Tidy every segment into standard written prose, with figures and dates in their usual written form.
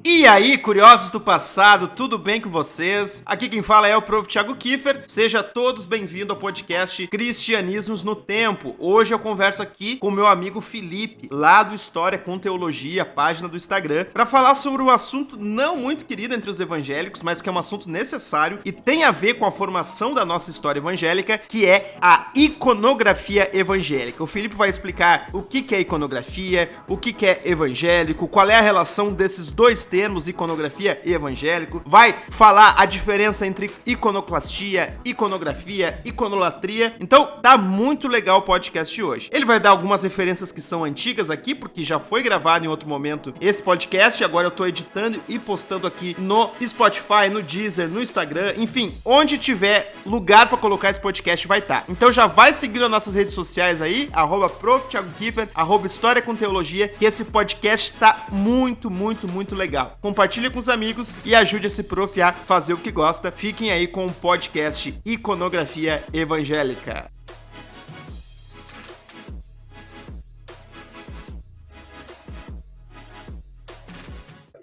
E aí, curiosos do passado, tudo bem com vocês? Aqui quem fala é o Prof. Thiago Kiefer. Seja todos bem-vindos ao podcast Cristianismos no Tempo. Hoje eu converso aqui com meu amigo Felipe, lá do História com Teologia, página do Instagram, para falar sobre um assunto não muito querido entre os evangélicos, mas que é um assunto necessário e tem a ver com a formação da nossa história evangélica, que é a iconografia evangélica. O Felipe vai explicar o que é iconografia, o que é evangélico, qual é a relação desses dois termos, iconografia e evangélico, vai falar a diferença entre iconoclastia, iconografia, iconolatria. Então, tá muito legal o podcast de hoje. Ele vai dar algumas referências que são antigas aqui, porque já foi gravado em outro momento esse podcast, agora eu tô editando e postando aqui no Spotify, no Deezer, no Instagram, enfim, onde tiver lugar pra colocar esse podcast vai estar. Então já vai seguindo as nossas redes sociais aí, @Prof. Thiago Kiefer, @História com Teologia, que esse podcast tá muito legal. Compartilhe com os amigos e ajude esse prof a fazer o que gosta. Fiquem aí com o podcast Iconografia Evangélica.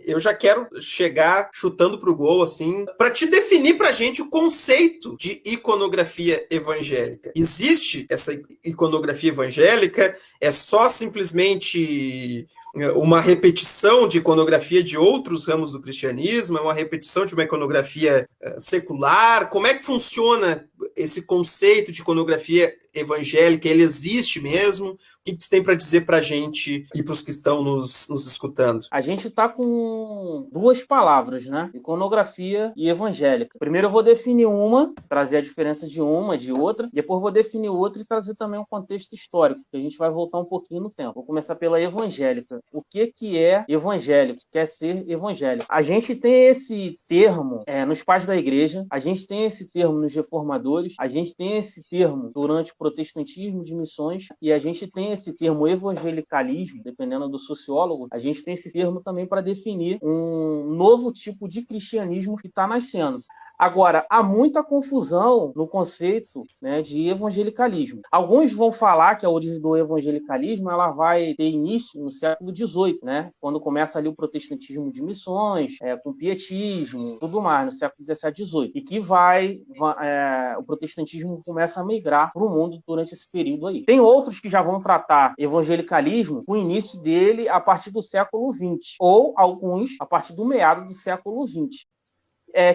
Eu já quero chegar chutando pro gol, assim, para te definir pra gente o conceito de iconografia evangélica. Existe essa iconografia evangélica? É só simplesmente uma repetição de iconografia de outros ramos do cristianismo? É uma repetição de uma iconografia secular? Como é que funciona esse conceito de iconografia evangélica? Ele existe mesmo? O que tu tem para dizer para a gente e para os que estão nos escutando? A gente está com duas palavras, né? Iconografia e evangélica. Primeiro eu vou definir uma, trazer a diferença de uma, de outra. Depois vou definir outra e trazer também um contexto histórico, que a gente vai voltar um pouquinho no tempo. Vou começar pela evangélica. O que é evangélico? Quer ser evangélico? A gente tem esse termo nos pais da igreja, a gente tem esse termo nos reformadores, a gente tem esse termo durante o protestantismo de missões e a gente tem esse termo evangelicalismo, dependendo do sociólogo, a gente tem esse termo também para definir um novo tipo de cristianismo que está nascendo. Agora, há muita confusão no conceito, né, de evangelicalismo. Alguns vão falar que a origem do evangelicalismo ela vai ter início no século XVIII, né, quando começa ali o protestantismo de missões, com pietismo, tudo mais, no século XVII, XVIII. E que o protestantismo começa a migrar para o mundo durante esse período aí. Tem outros que já vão tratar evangelicalismo, o início dele a partir do século XX, ou alguns a partir do meado do século XX.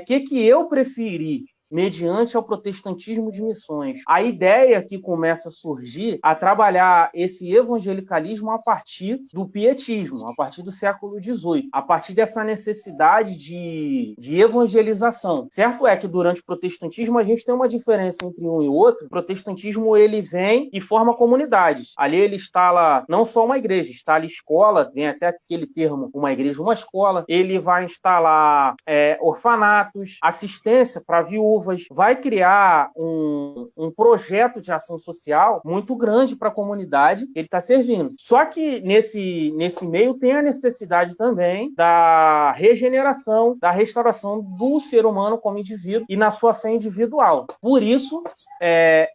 Que eu preferi mediante ao protestantismo de missões? A ideia que começa a surgir a trabalhar esse evangelicalismo a partir do pietismo, a partir do século XVIII, a partir dessa necessidade de evangelização. Certo é que durante o protestantismo a gente tem uma diferença entre um e outro. O protestantismo ele vem e forma comunidades. Ali ele instala não só uma igreja, instala escola, vem até aquele termo, uma igreja, uma escola. Ele vai instalar orfanatos, assistência para viúvas, vai criar um projeto de ação social muito grande para a comunidade que ele está servindo. Só que nesse meio tem a necessidade também da regeneração, da restauração do ser humano como indivíduo e na sua fé individual. Por isso,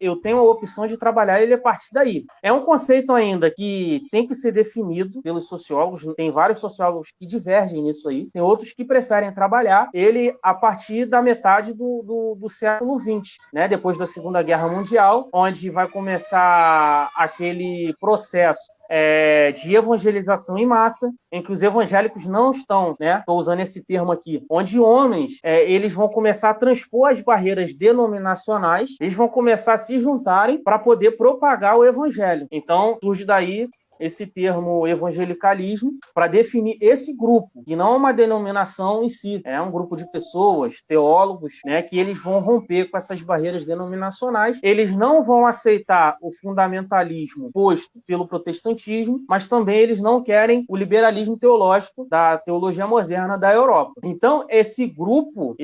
eu tenho a opção de trabalhar ele a partir daí. É um conceito ainda que tem que ser definido pelos sociólogos, tem vários sociólogos que divergem nisso aí, tem outros que preferem trabalhar ele a partir da metade do século XX, né? Depois da Segunda Guerra Mundial, onde vai começar aquele processo de evangelização em massa, em que os evangélicos não estão, né? Estou usando esse termo aqui, onde homens eles vão começar a transpor as barreiras denominacionais, eles vão começar a se juntarem para poder propagar o evangelho. Então, surge daí esse termo evangelicalismo para definir esse grupo, que não é uma denominação em si, é um grupo de pessoas, teólogos, né, que eles vão romper com essas barreiras denominacionais, eles não vão aceitar o fundamentalismo posto pelo protestantismo, mas também eles não querem o liberalismo teológico da teologia moderna da Europa. Então, esse grupo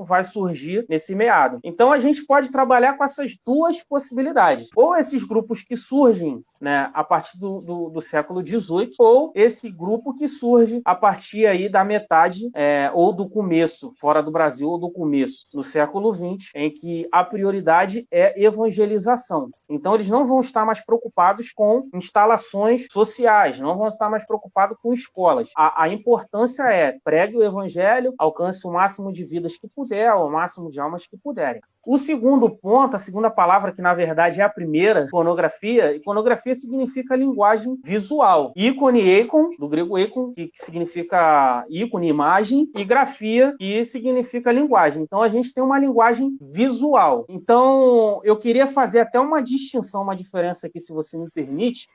vai surgir nesse meado. Então, a gente pode trabalhar com essas duas possibilidades. Ou esses grupos que surgem, né, a partir do do século XVIII, ou esse grupo que surge a partir aí da metade ou do começo, fora do Brasil, ou do começo do século XX, em que a prioridade é evangelização. Então, eles não vão estar mais preocupados com instalações sociais, não vão estar mais preocupados com escolas. A importância é pregue o evangelho, alcance o máximo de vidas que puder, o máximo de almas que puderem. O segundo ponto, a segunda palavra, que na verdade é a primeira, iconografia. Iconografia significa linguagem visual. Ícone, eikon, do grego eikon, que significa ícone, imagem, e grafia, que significa linguagem. Então, a gente tem uma linguagem visual. Então, eu queria fazer até uma distinção, uma diferença aqui, se você me permite,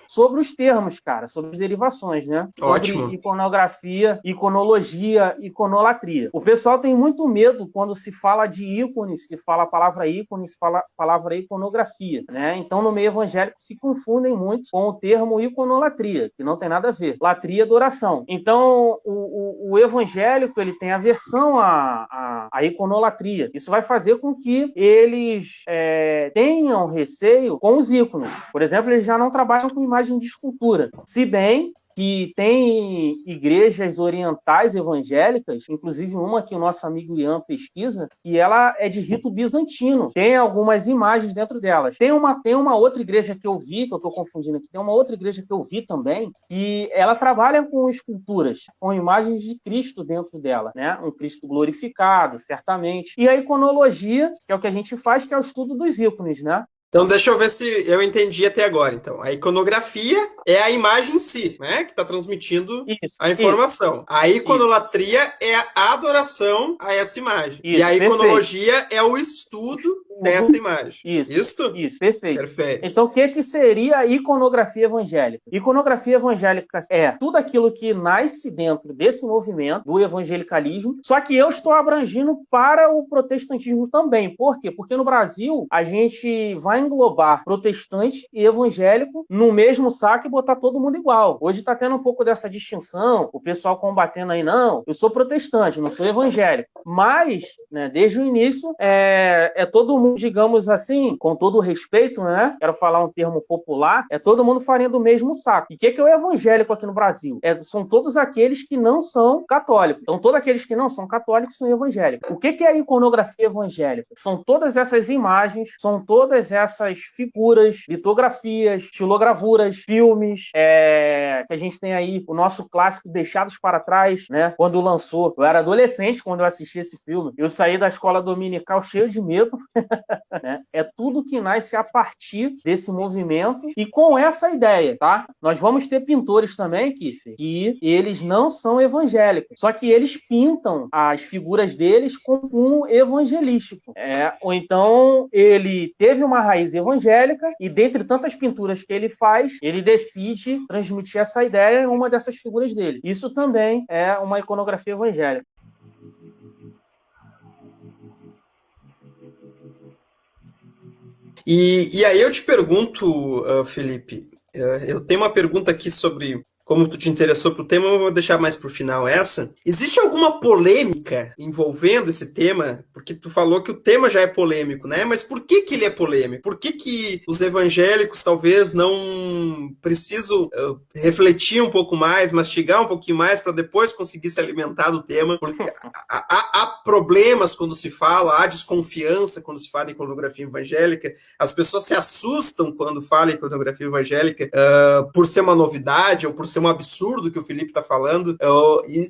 sobre os termos, cara, sobre as derivações, né? Ótimo. Sobre iconografia, iconologia, iconolatria. O pessoal tem muito medo quando se fala de ícones, se fala a palavra ícone, se fala a palavra iconografia, né? Então, no meio evangélico, se confundem muito com o termo iconolatria, que não tem nada a ver. Latria, adoração. Então, o evangélico, ele tem aversão à iconolatria. Isso vai fazer com que eles tenham receio com os ícones. Por exemplo, eles já não trabalham com imagem de escultura. Se bem que tem igrejas orientais evangélicas, inclusive uma que o nosso amigo Ian pesquisa, que ela é de rito bizantino. Tem algumas imagens dentro delas. Tem uma outra igreja que eu vi, que eu estou confundindo aqui, tem uma outra igreja que eu vi também, que ela trabalha com esculturas, com imagens de Cristo dentro dela, né? Um Cristo glorificado, certamente. E a iconologia, que é o que a gente faz, que é o estudo dos ícones, né? Então, deixa eu ver se eu entendi até agora. Então, a iconografia é a imagem em si, né? Que está transmitindo a informação. Isso. A iconolatria é a adoração a essa imagem. Isso, e a iconologia é o estudo dessa imagem. Isso, perfeito. Então, o que seria a iconografia evangélica? Iconografia evangélica é tudo aquilo que nasce dentro desse movimento do evangelicalismo, só que eu estou abrangindo para o protestantismo também. Por quê? Porque no Brasil, a gente vai englobar protestante e evangélico no mesmo saco e botar todo mundo igual. Hoje está tendo um pouco dessa distinção, o pessoal combatendo aí, não, eu sou protestante, não sou evangélico. Mas, né, desde o início, todo mundo, digamos assim, com todo o respeito, né, quero falar um termo popular, é todo mundo farinha do mesmo saco. E o que é o evangélico aqui no Brasil? São todos aqueles que não são católicos. Então, todos aqueles que não são católicos são evangélicos. O que é a iconografia evangélica? São todas essas imagens, são todas essas figuras, litografias, estilogravuras, filmes, que a gente tem aí o nosso clássico Deixados para Trás, né? Quando lançou, eu era adolescente quando eu assisti esse filme, eu saí da escola dominical cheio de medo, né? É tudo que nasce a partir desse movimento e com essa ideia, tá? Nós vamos ter pintores também, Kiffer, que eles não são evangélicos, só que eles pintam as figuras deles com um evangelístico, ou então ele teve uma raiz evangélica e dentre tantas pinturas que ele faz, ele decide transmitir essa ideia em uma dessas figuras dele. Isso também é uma iconografia evangélica. E aí eu te pergunto, Felipe, eu tenho uma pergunta aqui sobre como tu te interessou pro tema, eu vou deixar mais pro final essa. Existe alguma polêmica envolvendo esse tema? Porque tu falou que o tema já é polêmico, né? Mas por que ele é polêmico? Por que os evangélicos talvez não precisam refletir um pouco mais, mastigar um pouquinho mais para depois conseguir se alimentar do tema? Porque há problemas quando se fala, há desconfiança quando se fala em iconografia evangélica. As pessoas se assustam quando falam em iconografia evangélica por ser uma novidade ou por ser um absurdo que o Felipe está falando.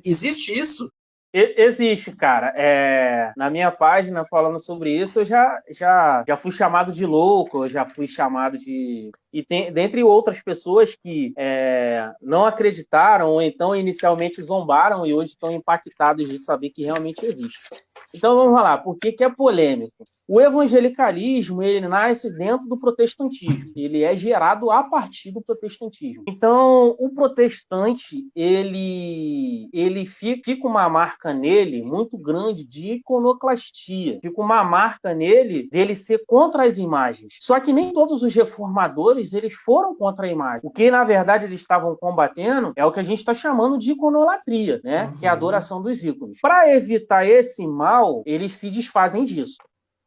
Existe isso? Existe, cara. Na minha página, falando sobre isso, eu já fui chamado de louco, eu já fui chamado de... E dentre outras pessoas que não acreditaram ou então inicialmente zombaram e hoje estão impactados de saber que realmente existe. Então vamos lá, por que é polêmico? O evangelicalismo, ele nasce dentro do protestantismo, ele é gerado a partir do protestantismo. Então, o protestante, ele fica uma marca nele muito grande de iconoclastia, fica uma marca nele dele ser contra as imagens. Só que nem todos os reformadores, eles foram contra a imagem. O que, na verdade, eles estavam combatendo é o que a gente está chamando de iconolatria, né? Que é a adoração dos ícones. Para evitar esse mal, eles se desfazem disso.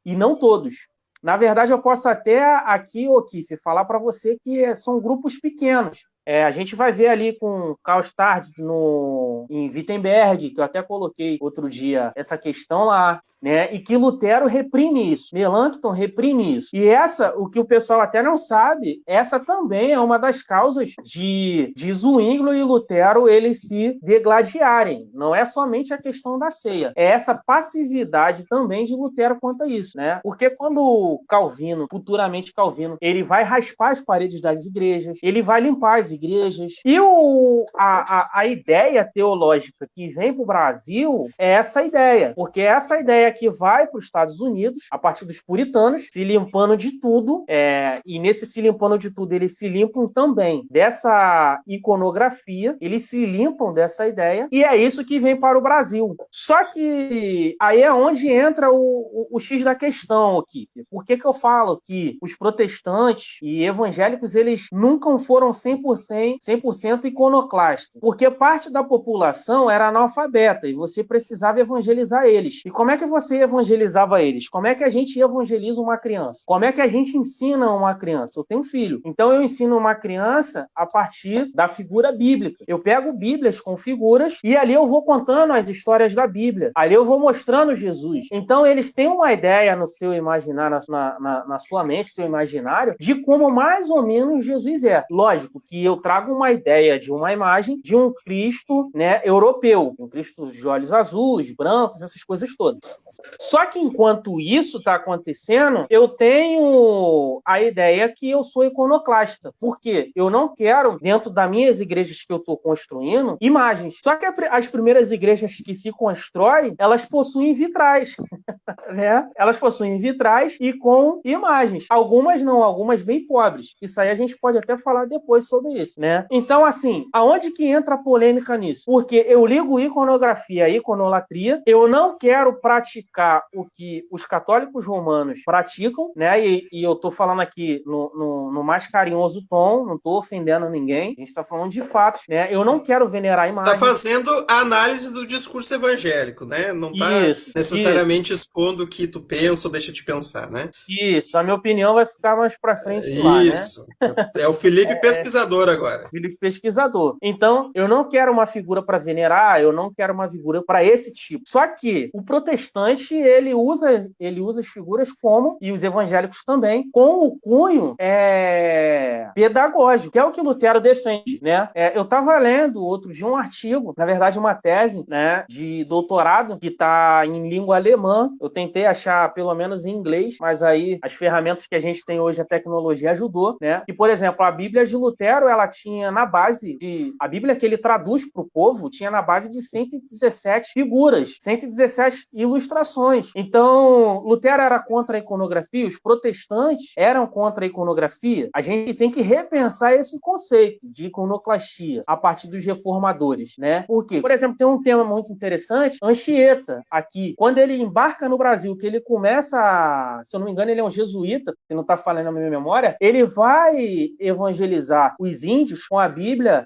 E não todos. Na verdade, eu posso até aqui, Kiff, falar para você que são grupos pequenos. A gente vai ver ali com Karl Stark em Wittenberg, que eu até coloquei outro dia essa questão lá, né? E que Lutero reprime isso, Melanchthon reprime isso. E o que o pessoal até não sabe, essa também é uma das causas de Zwinglio e Lutero eles se degladiarem. Não é somente a questão da ceia, é essa passividade também de Lutero quanto a isso, né? Porque quando Calvino, futuramente Calvino, ele vai raspar as paredes das igrejas, ele vai limpar as igrejas. E a ideia teológica que vem para o Brasil é essa ideia, porque essa ideia que vai para os Estados Unidos, a partir dos puritanos, se limpando de tudo, e nesse se limpando de tudo, eles se limpam também dessa iconografia, eles se limpam dessa ideia, e é isso que vem para o Brasil. Só que aí é onde entra o X da questão aqui. Por que eu falo que os protestantes e evangélicos, eles nunca foram 100% iconoclastas? Porque parte da população era analfabeta e você precisava evangelizar eles. E como é que você evangelizava eles? Como é que a gente evangeliza uma criança? Como é que a gente ensina uma criança? Eu tenho um filho. Então eu ensino uma criança a partir da figura bíblica. Eu pego Bíblias com figuras e ali eu vou contando as histórias da Bíblia. Ali eu vou mostrando Jesus. Então eles têm uma ideia no seu imaginário, na sua mente, seu imaginário, de como mais ou menos Jesus é. Lógico que eu trago uma ideia de uma imagem de um Cristo, né, europeu, um Cristo de olhos azuis, brancos, essas coisas todas. Só que enquanto isso está acontecendo, eu tenho a ideia que eu sou iconoclasta, porque eu não quero, dentro das minhas igrejas que eu estou construindo, imagens. Só que as primeiras igrejas que se constroem, elas possuem vitrais, né? Elas possuem vitrais e com imagens. Algumas não, algumas bem pobres. Isso aí a gente pode até falar depois sobre isso, né? Então, assim, aonde que entra a polêmica nisso? Porque eu ligo iconografia à iconolatria, eu não quero praticar o que os católicos romanos praticam, né? E eu tô falando aqui no mais carinhoso tom, não tô ofendendo ninguém, a gente tá falando de fatos, né? Eu não quero venerar imagens. Tá fazendo a análise do discurso evangélico, né? Não tá necessariamente expondo o que tu pensa ou deixa de pensar, né? Isso, a minha opinião vai ficar mais pra frente lá, né? Isso, é o Felipe pesquisador agora. Felipe pesquisador. Então, eu não quero uma figura para venerar, eu não quero uma figura para esse tipo. Só que o protestante, ele usa as figuras como, e os evangélicos também, com o cunho pedagógico, que é o que Lutero defende, né? Eu estava lendo outro dia um artigo, na verdade uma tese, né, de doutorado, que está em língua alemã. Eu tentei achar pelo menos em inglês, mas aí as ferramentas que a gente tem hoje, a tecnologia ajudou, né? E, por exemplo, a Bíblia de Lutero, ela tinha na base a Bíblia que ele traduz para o povo, tinha na base de 117 figuras, 117 ilustrações. Então, Lutero era contra a iconografia, os protestantes eram contra a iconografia. A gente tem que repensar esse conceito de iconoclastia a partir dos reformadores, né? Por quê? Por exemplo, tem um tema muito interessante, Anchieta, aqui. Quando ele embarca no Brasil, que ele começa, se eu não me engano, ele é um jesuíta, se não está falando na minha memória, ele vai evangelizar os índios com a Bíblia.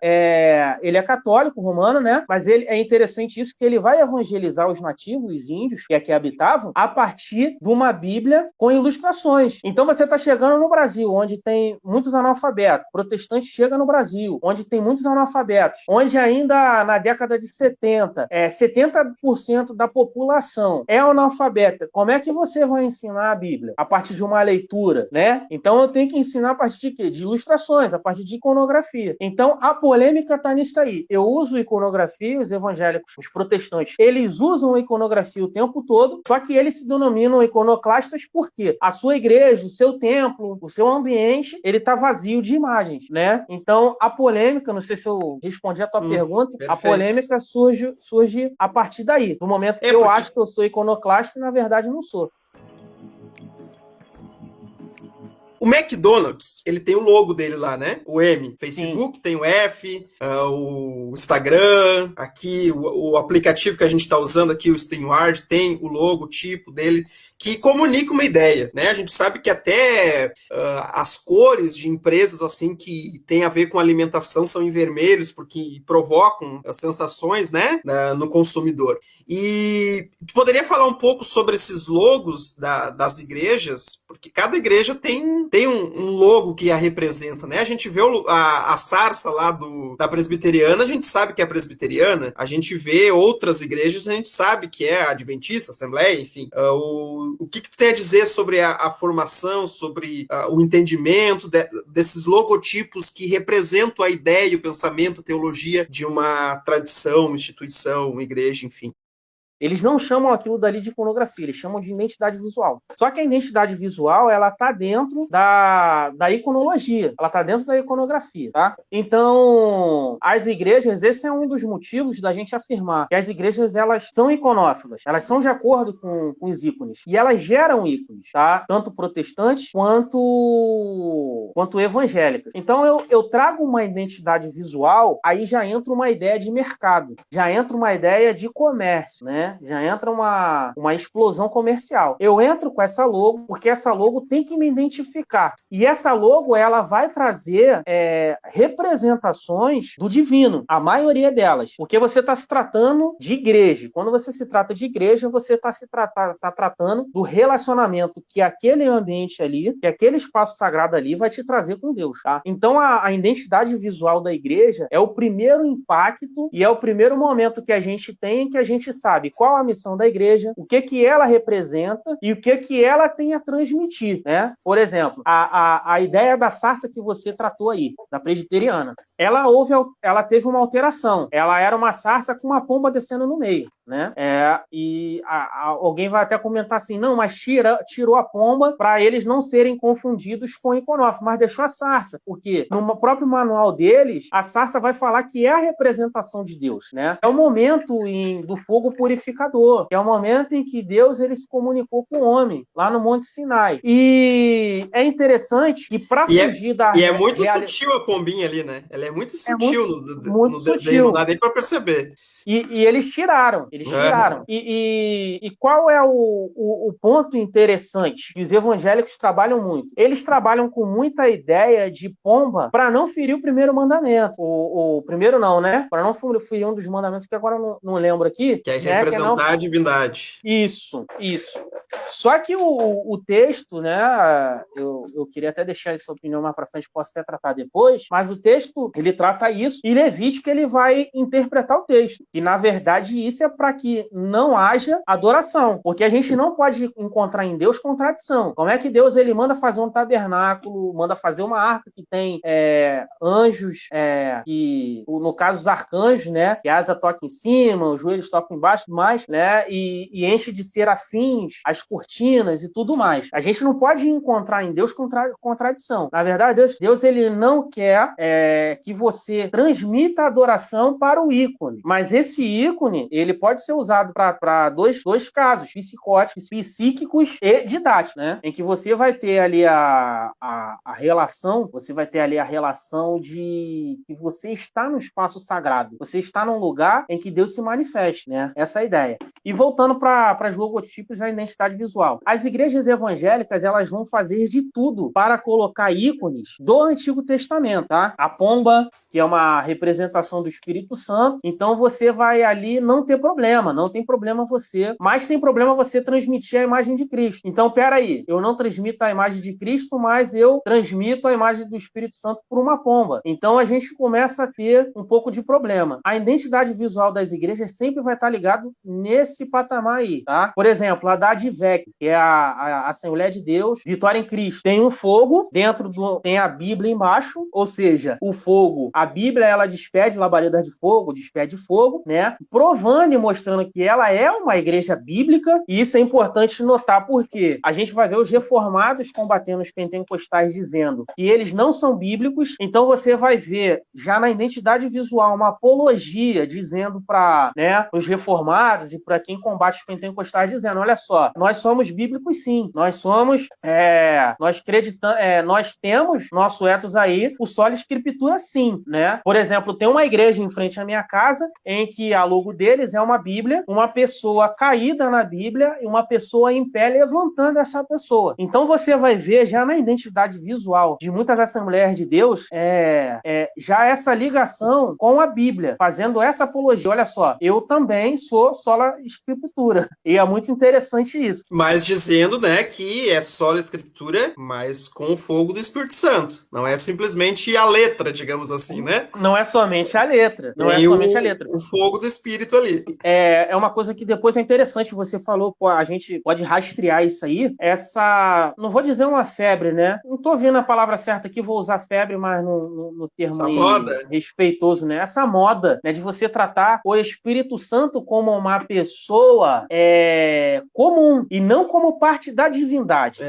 Ele é católico, romano, né? Mas é interessante isso, que ele vai evangelizar os nativos, os índios que aqui habitavam, a partir de uma Bíblia com ilustrações. Então você está chegando no Brasil, onde tem muitos analfabetos. Protestante chega no Brasil, onde tem muitos analfabetos, onde ainda na década de 70, 70% da população é analfabeta. Como é que você vai ensinar a Bíblia? A partir de uma leitura, né? Então eu tenho que ensinar a partir de quê? De ilustrações, a partir de iconografia. Então a polêmica está nisso aí. Eu uso iconografia, os evangélicos, os protestantes, eles usam iconografia o tempo todo, só que eles se denominam iconoclastas porque a sua igreja, o seu templo, o seu ambiente, ele está vazio de imagens, né? Então a polêmica, não sei se eu respondi a tua pergunta, perfeito. A polêmica surge a partir daí, do momento que eu acho que eu sou iconoclasta e na verdade não sou. O McDonald's, ele tem o logo dele lá, né? O M. Facebook Sim. Tem o F, o Instagram, aqui o aplicativo que a gente está usando aqui, o StreamYard, tem o logo, tipo dele, que comunica uma ideia, né? A gente sabe que até as cores de empresas assim que tem a ver com alimentação são em vermelhos porque provocam sensações, né, no consumidor. E tu poderia falar um pouco sobre esses logos das igrejas, porque cada igreja tem um logo que a representa, né? A gente vê a sarça lá da presbiteriana, a gente sabe que é presbiteriana, a gente vê outras igrejas, a gente sabe que é adventista, assembleia, enfim. O que tu tem a dizer sobre a formação, sobre o entendimento desses logotipos que representam a ideia, o pensamento, a teologia de uma tradição, uma instituição, uma igreja, enfim? Eles não chamam aquilo dali de iconografia, eles chamam de identidade visual. Só que a identidade visual, ela está dentro da iconologia, ela está dentro da iconografia, tá? Então, as igrejas, esse é um dos motivos da gente afirmar que as igrejas, elas são iconófilas, elas são de acordo com os ícones, e elas geram ícones, tá? Tanto protestantes quanto evangélicas. Então, eu trago uma identidade visual, aí já entra uma ideia de mercado, já entra uma ideia de comércio, né? Já entra uma explosão comercial. Eu entro com essa logo porque essa logo tem que me identificar. E essa logo, ela vai trazer representações do divino, a maioria delas. Porque você está se tratando de igreja. Quando você se trata de igreja, você está tratando do relacionamento que aquele ambiente ali, que aquele espaço sagrado ali vai te trazer com Deus, tá? Então, a identidade visual da igreja é o primeiro impacto e é o primeiro momento que a gente tem, que a gente sabe qual a missão da igreja, o que ela representa e o que ela tem a transmitir, né? Por exemplo, a ideia da sarça que você tratou aí, da presbiteriana, ela teve uma alteração. Ela era uma sarça com uma pomba descendo no meio, né? Alguém vai até comentar assim, não, mas tirou a pomba para eles não serem confundidos com o iconófilo, mas deixou a sarça, porque no próprio manual deles, a sarça vai falar que é a representação de Deus, né? É o momento do fogo purificador, é o momento em que Deus ele se comunicou com o homem, lá no Monte Sinai. E é interessante que para fugir da... E é muito sutil a pombinha ali, né? Ela é muito sutil no desenho, não dá nem para perceber. E eles tiraram. E qual é o ponto interessante que os evangélicos trabalham muito? Eles trabalham com muita ideia de pomba para não ferir o primeiro mandamento. O primeiro não, né? Para não ferir um dos mandamentos que agora não lembro aqui. Que é representar a divindade. Isso. Só que o texto, né? Eu queria até deixar essa opinião mais para frente, posso até tratar depois, mas o texto, ele trata isso e Levítico ele vai interpretar o texto. E, na verdade, isso é para que não haja adoração, porque a gente não pode encontrar em Deus contradição. Como é que Deus ele manda fazer um tabernáculo, manda fazer uma arca que tem anjos, que, no caso, os arcanjos, né, que a asa toca em cima, os joelhos tocam embaixo, mais, né, e enche de serafins, as cortinas e tudo mais. A gente não pode encontrar em Deus contradição. Na verdade, Deus ele não quer que você transmita a adoração para o ícone, mas esse ícone, ele pode ser usado para dois casos, psíquicos e didáticos, né? Em que você vai ter ali a relação, de que você está no espaço sagrado, você está num lugar em que Deus se manifeste, né? Essa é a ideia. E voltando para os logotipos da identidade visual. As igrejas evangélicas, elas vão fazer de tudo para colocar ícones do Antigo Testamento, tá? A pomba, que é uma representação do Espírito Santo, então você vai ali não tem problema você, mas tem problema você transmitir a imagem de Cristo. Então, peraí, eu não transmito a imagem de Cristo, mas eu transmito a imagem do Espírito Santo por uma pomba. Então, a gente começa a ter um pouco de problema. A identidade visual das igrejas sempre vai estar ligado nesse patamar aí, tá? Por exemplo, a da Advec, que é a Assembleia de Deus, Vitória em Cristo. Tem um fogo, tem a Bíblia embaixo, ou seja, o fogo, a Bíblia, ela despede labaredas de fogo, despede fogo, né? Provando e mostrando que ela é uma igreja bíblica, e isso é importante notar porque a gente vai ver os reformados combatendo os pentecostais dizendo que eles não são bíblicos, então você vai ver já na identidade visual uma apologia dizendo para os reformados e para quem combate os pentecostais dizendo, olha só, nós somos bíblicos sim, nós temos nosso ethos aí, o sola escritura sim, né? Por exemplo, tem uma igreja em frente à minha casa em que a logo deles é uma Bíblia, uma pessoa caída na Bíblia e uma pessoa em pé levantando essa pessoa. Então você vai ver já na identidade visual de muitas Assembleias de Deus já essa ligação com a Bíblia, fazendo essa apologia. Olha só, eu também sou sola escritura. E é muito interessante isso. Mas dizendo, né, que é sola escritura, mas com o fogo do Espírito Santo. Não é simplesmente a letra, digamos assim, né? Não é somente a letra. Não é Nem somente a letra. o fogo do Espírito ali. É uma coisa que depois é interessante, você falou, pô, a gente pode rastrear isso aí, não vou dizer uma febre, né? Não tô vendo a palavra certa aqui, vou usar febre, mas no termo respeitoso, né? Essa moda, né, de você tratar o Espírito Santo como uma pessoa comum e não como parte da divindade.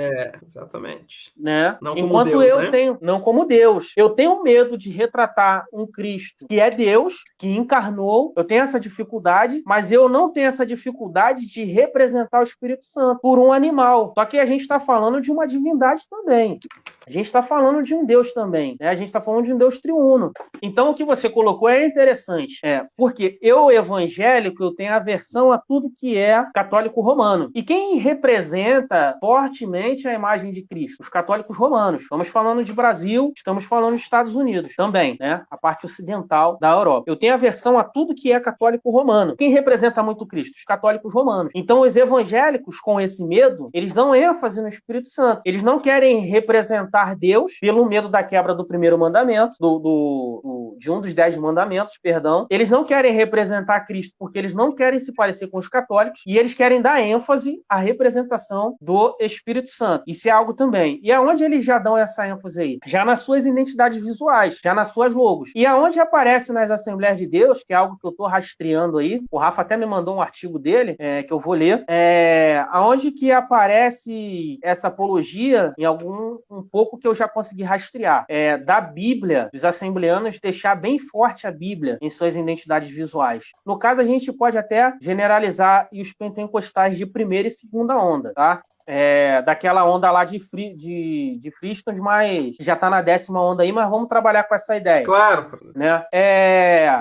Exatamente. Né? Não Enquanto como Deus, eu né? tenho, não como Deus. Eu tenho medo de retratar um Cristo que é Deus, que encarnou. Eu tenho essa dificuldade, mas eu não tenho essa dificuldade de representar o Espírito Santo por um animal. Só que a gente está falando de uma divindade também. A gente está falando de um Deus também, né? A gente está falando de um Deus triuno. Então, o que você colocou é interessante, porque eu, evangélico, eu tenho aversão a tudo que é católico romano. E quem representa fortemente a imagem de Cristo? Os católicos romanos. Estamos falando de Brasil, estamos falando dos Estados Unidos também, né? A parte ocidental da Europa. Eu tenho aversão a tudo que é católico romano. Quem representa muito Cristo? Os católicos romanos. Então, os evangélicos, com esse medo, eles dão ênfase no Espírito Santo. Eles não querem representar Deus pelo medo da quebra do primeiro mandamento, de um dos 10 mandamentos, perdão. Eles não querem representar Cristo porque eles não querem se parecer com os católicos e eles querem dar ênfase à representação do Espírito Santo. Isso é algo também. E aonde eles já dão essa ênfase aí? Já nas suas identidades visuais, já nas suas logos. E aonde aparece nas Assembleias de Deus, que é algo que eu estou rastreando aí, o Rafa até me mandou um artigo dele, que eu vou ler, aonde que aparece essa apologia em um pouco que eu já consegui rastrear, da Bíblia, dos assembleanos deixar bem forte a Bíblia em suas identidades visuais. No caso, a gente pode até generalizar e os pentecostais de primeira e segunda onda, tá? Daquela onda lá de Fristons, mas já está na 10ª onda aí, mas vamos trabalhar com essa ideia. Claro. Né?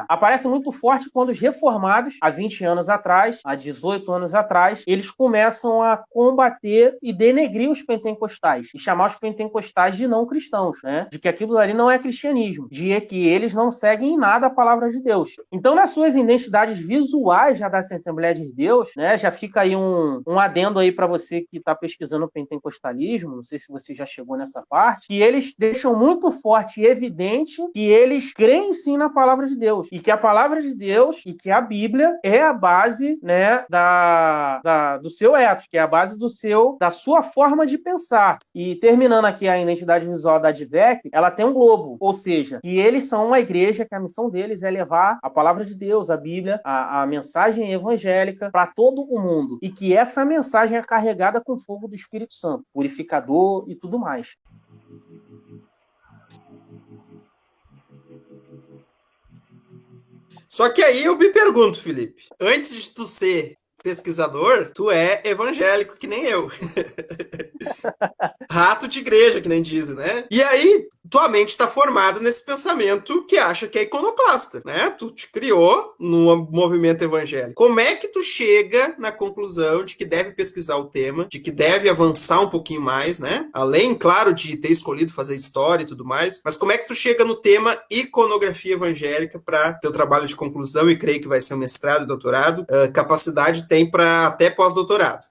Aparece muito forte quando os reformados, há 20 anos atrás, há 18 anos atrás, eles começam a combater e denegrir os pentecostais e chamar os pentecostais de não cristãos, né? De que aquilo ali não é cristianismo, de que eles não seguem em nada a palavra de Deus. Então, nas suas identidades visuais já da Assembleia de Deus, né, já fica aí um adendo aí para você que está pesquisando o pentecostalismo, não sei se você já chegou nessa parte, que eles deixam muito forte e evidente que eles creem sim na palavra de Deus, e que a palavra de Deus e que a Bíblia é a base, né, do seu ethos, que é a base da sua forma de pensar. E terminando aqui a identidade visual da ADVEC, ela tem um globo, ou seja, que eles são uma igreja que a missão deles é levar a palavra de Deus, a Bíblia, a mensagem evangélica para todo o mundo, e que essa mensagem é carregada com fogo do Espírito Santo, purificador e tudo mais. Só que aí eu me pergunto, Felipe, antes de tu ser pesquisador, tu é evangélico que nem eu. Rato de igreja, que nem dizem, né? E aí, tua mente está formada nesse pensamento que acha que é iconoclasta, né? Tu te criou no movimento evangélico. Como é que tu chega na conclusão de que deve pesquisar o tema, de que deve avançar um pouquinho mais, né? Além, claro, de ter escolhido fazer história e tudo mais, mas como é que tu chega no tema iconografia evangélica para teu trabalho de conclusão, e creio que vai ser um mestrado e doutorado, capacidade tem para até pós-doutorado.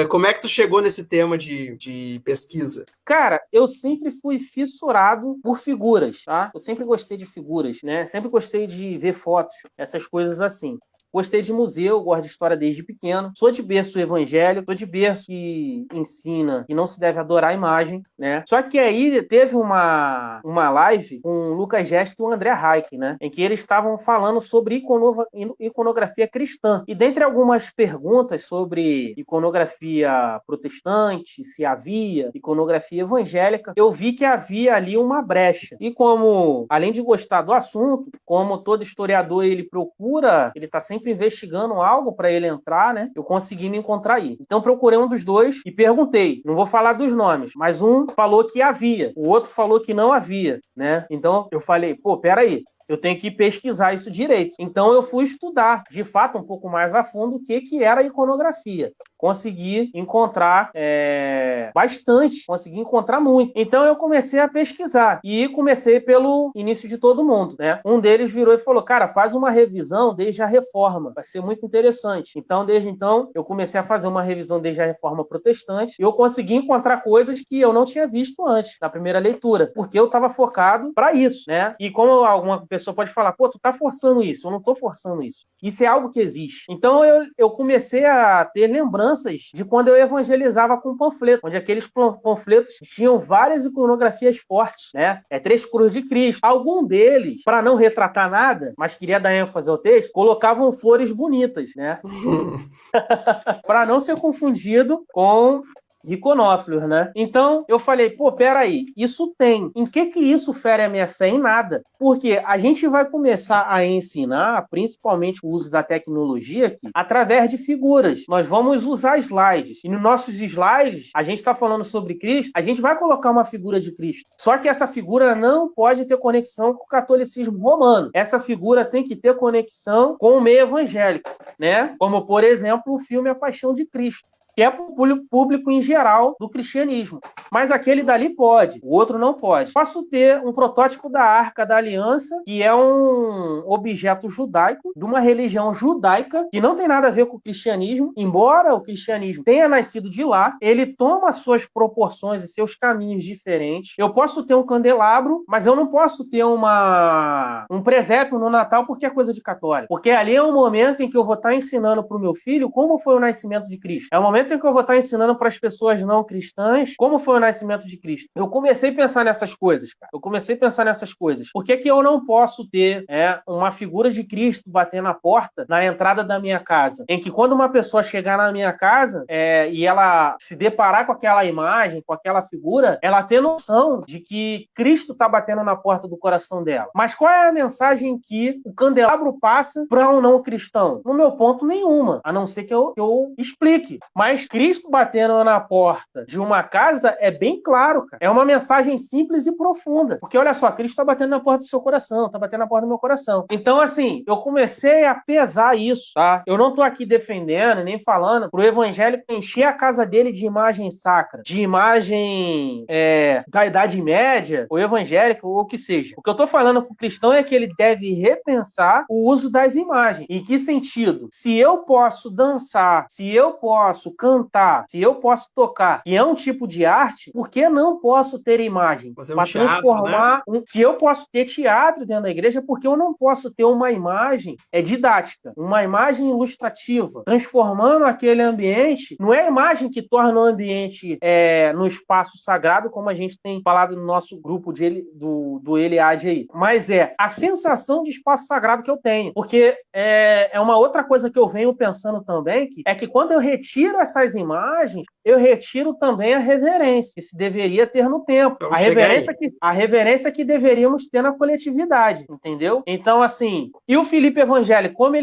Como é que tu chegou nesse tema de pesquisa? Cara, eu sempre fui fissurado por figuras, tá? Eu sempre gostei de figuras, né? Sempre gostei de ver fotos, essas coisas assim. Gostei de museu, gosto de história desde pequeno. Sou de berço evangélico, sou de berço que ensina que não se deve adorar a imagem, né? Só que aí teve uma live com o Lucas Gesto e o André Reich, né? Em que eles estavam falando sobre iconografia cristã. E dentre algumas perguntas sobre iconografia protestante, se havia iconografia evangélica, eu vi que havia ali uma brecha. E como, além de gostar do assunto, como todo historiador ele está sempre sempre investigando algo para ele entrar, né? Eu consegui me encontrar aí. Então procurei um dos dois e perguntei. Não vou falar dos nomes, mas um falou que havia, o outro falou que não havia, né? Então eu falei, pô, peraí, eu tenho que pesquisar isso direito. Então eu fui estudar, de fato, um pouco mais a fundo o que era a iconografia. Consegui encontrar bastante, consegui encontrar muito. Então eu comecei a pesquisar e comecei pelo início de todo mundo, né? Um deles virou e falou, cara, faz uma revisão desde a Reforma, vai ser muito interessante. Então, desde então, eu comecei a fazer uma revisão desde a Reforma Protestante e eu consegui encontrar coisas que eu não tinha visto antes, na primeira leitura, porque eu estava focado para isso, né? E como alguma pessoa pode falar, pô, tu tá forçando isso, eu não tô forçando isso. Isso é algo que existe. Então, eu comecei a ter lembranças de quando eu evangelizava com panfleto, onde aqueles panfletos tinham várias iconografias fortes, né? 3 cruzes de Cristo. Algum deles, para não retratar nada, mas queria dar ênfase ao texto, colocavam flores bonitas, né? Para não ser confundido com iconófilos, né? Então, eu falei, pô, peraí, isso tem. Em que isso fere a minha fé? Em nada. Porque a gente vai começar a ensinar, principalmente o uso da tecnologia aqui, através de figuras. Nós vamos usar slides. E nos nossos slides, a gente está falando sobre Cristo, a gente vai colocar uma figura de Cristo. Só que essa figura não pode ter conexão com o catolicismo romano. Essa figura tem que ter conexão com o meio evangélico, né? Como, por exemplo, o filme A Paixão de Cristo, que é para o público em geral do cristianismo. Mas aquele dali pode, o outro não pode. Posso ter um protótipo da Arca da Aliança, que é um objeto judaico, de uma religião judaica, que não tem nada a ver com o cristianismo, embora o cristianismo tenha nascido de lá, ele toma suas proporções e seus caminhos diferentes. Eu posso ter um candelabro, mas eu não posso ter um presépio no Natal porque é coisa de católico. Porque ali é um momento em que eu vou estar ensinando para o meu filho como foi o nascimento de Cristo. É o momento em que eu vou estar ensinando para as pessoas não cristãs como foi o nascimento de Cristo. Eu comecei a pensar nessas coisas, cara. Por que eu não posso ter uma figura de Cristo bater na porta, na entrada da minha casa? Em que quando uma pessoa chegar na minha casa e ela se deparar com aquela imagem, com aquela figura, ela ter noção de que Cristo está batendo na porta do coração dela. Mas qual é a mensagem que o candelabro passa para um não cristão? No meu ponto, nenhuma. A não ser que eu explique. Mas Cristo batendo na porta de uma casa é bem claro, cara. É uma mensagem simples e profunda. Porque, olha só, Cristo está batendo na porta do seu coração, está batendo na porta do meu coração. Então, assim, eu comecei a pesar isso, tá? Eu não estou aqui defendendo, nem falando pro evangélico encher a casa dele de imagem sacra, de imagem da Idade Média, ou evangélico, ou o que seja. O que eu estou falando pro cristão é que ele deve repensar o uso das imagens. Em que sentido? Se eu posso dançar, se eu posso cantar, se eu posso tocar, que é um tipo de arte, por que não posso ter imagem? Para transformar, né? Se eu posso ter teatro dentro da igreja, por que eu não posso ter uma imagem didática, uma imagem ilustrativa, transformando aquele ambiente? Não é a imagem que torna o ambiente no espaço sagrado, como a gente tem falado no nosso grupo do Eliade aí, mas é a sensação de espaço sagrado que eu tenho, porque é uma outra coisa que eu venho pensando também, que quando eu retiro essas imagens, eu retiro também a reverência que se deveria ter no tempo. A reverência que deveríamos ter na coletividade, entendeu? Então, assim, e o Felipe Evangélico, como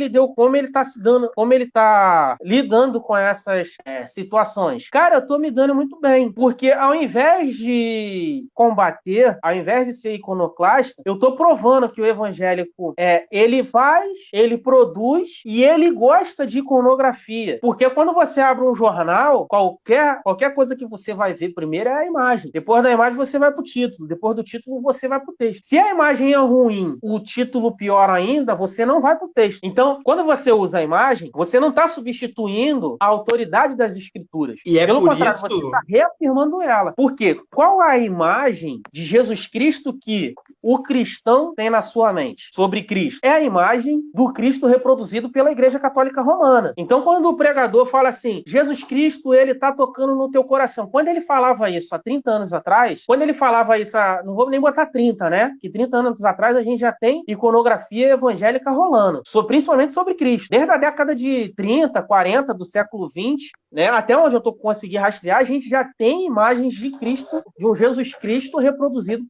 ele tá lidando com essas situações? Cara, eu tô me dando muito bem, porque ao invés de combater, ao invés de ser iconoclasta, eu tô provando que o evangélico ele faz, ele produz e ele gosta de iconografia. Porque quando você abre um jornal, qualquer coisa que você vai ver primeiro é a imagem. Depois da imagem você vai pro título. Depois do título você vai pro texto. Se a imagem é ruim, o título pior ainda, você não vai pro texto. Então, quando você usa a imagem, você não está substituindo a autoridade das escrituras. E pelo contrário, você está reafirmando ela. Por quê? Qual a imagem de Jesus Cristo que o cristão tem na sua mente sobre Cristo? É a imagem do Cristo reproduzido pela Igreja Católica Romana. Então, quando o pregador fala assim, Jesus Jesus Cristo, ele tá tocando no teu coração. Quando ele falava isso há 30 anos atrás, quando ele falava isso, não vou nem botar 30, né? Que 30 anos atrás a gente já tem iconografia evangélica rolando, principalmente sobre Cristo. Desde a década de 30, 40 do século 20, né? Até onde eu consegui rastrear, a gente já tem imagens de Cristo, de um Jesus Cristo reproduzido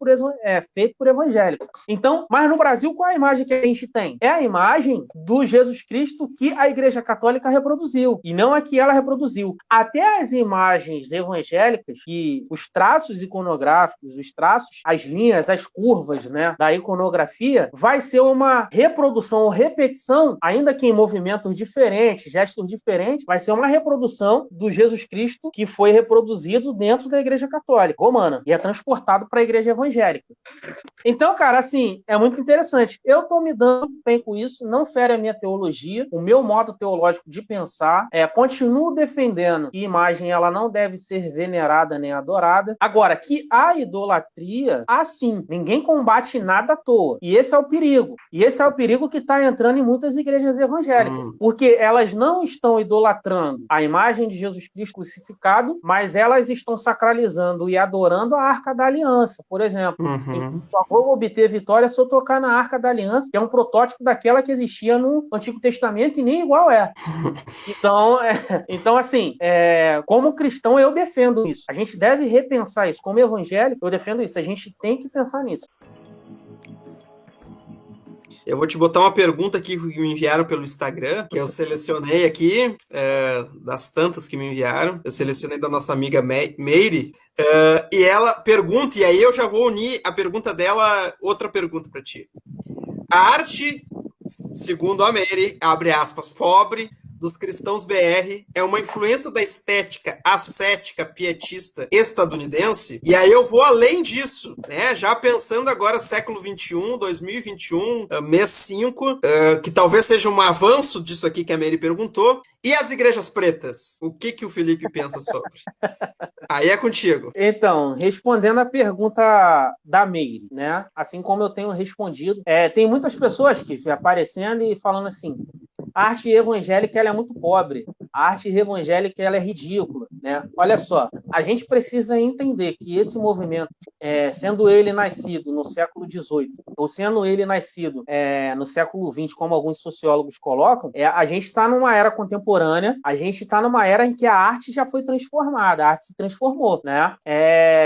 feito por evangélicos. Então, mas no Brasil, qual é a imagem que a gente tem? É a imagem do Jesus Cristo que a Igreja Católica reproduziu, e não a que ela reproduziu. Até as imagens evangélicas, que os traços iconográficos, os traços, as linhas, as curvas, né, da iconografia, vai ser uma reprodução ou repetição, ainda que em movimentos diferentes, gestos diferentes, vai ser uma reprodução do Jesus Cristo que foi reproduzido dentro da Igreja Católica Romana e é transportado para a Igreja Evangélica. Então, cara, assim, é muito interessante. Eu estou me dando bem com isso, não fere a minha teologia, o meu modo teológico de pensar, continuo defendendo que imagem ela não deve ser venerada nem adorada. Agora, que a idolatria, assim, ninguém combate nada à toa. E esse é o perigo. E esse é o perigo que está entrando em muitas igrejas evangélicas. Porque elas não estão idolatrando a imagem de Jesus Cristo crucificado, mas elas estão sacralizando e adorando a Arca da Aliança, por exemplo. Então, só vou obter vitória se eu tocar na Arca da Aliança, que é um protótipo daquela que existia no Antigo Testamento e nem igual é. Então assim, como cristão eu defendo isso. A gente deve repensar isso. Como evangélico, eu defendo isso. A gente tem que pensar nisso. Eu vou te botar uma pergunta aqui que me enviaram pelo Instagram, que eu selecionei aqui, das tantas que me enviaram. Eu selecionei da nossa amiga Meire, e ela pergunta, e aí eu já vou unir a pergunta dela, outra pergunta para ti. A arte, segundo a Meire, abre aspas, pobre, dos cristãos BR é uma influência da estética ascética pietista estadunidense, e aí eu vou além disso, né? Já pensando agora século 21, 2021, mês 5, que talvez seja um avanço disso aqui que a Mary perguntou. E as igrejas pretas? O que o Felipe pensa sobre? Aí é contigo. Então, respondendo a pergunta da Meire, né? Assim como eu tenho respondido, tem muitas pessoas que aparecendo e falando assim: a arte evangélica ela é muito pobre, a arte evangélica ela é ridícula, né? Olha só, a gente precisa entender que esse movimento, sendo ele nascido no século XVIII ou sendo ele nascido no século XX, como alguns sociólogos colocam, a gente está numa era contemporânea, a gente está numa era em que a arte já foi transformada, a arte se transformou, né?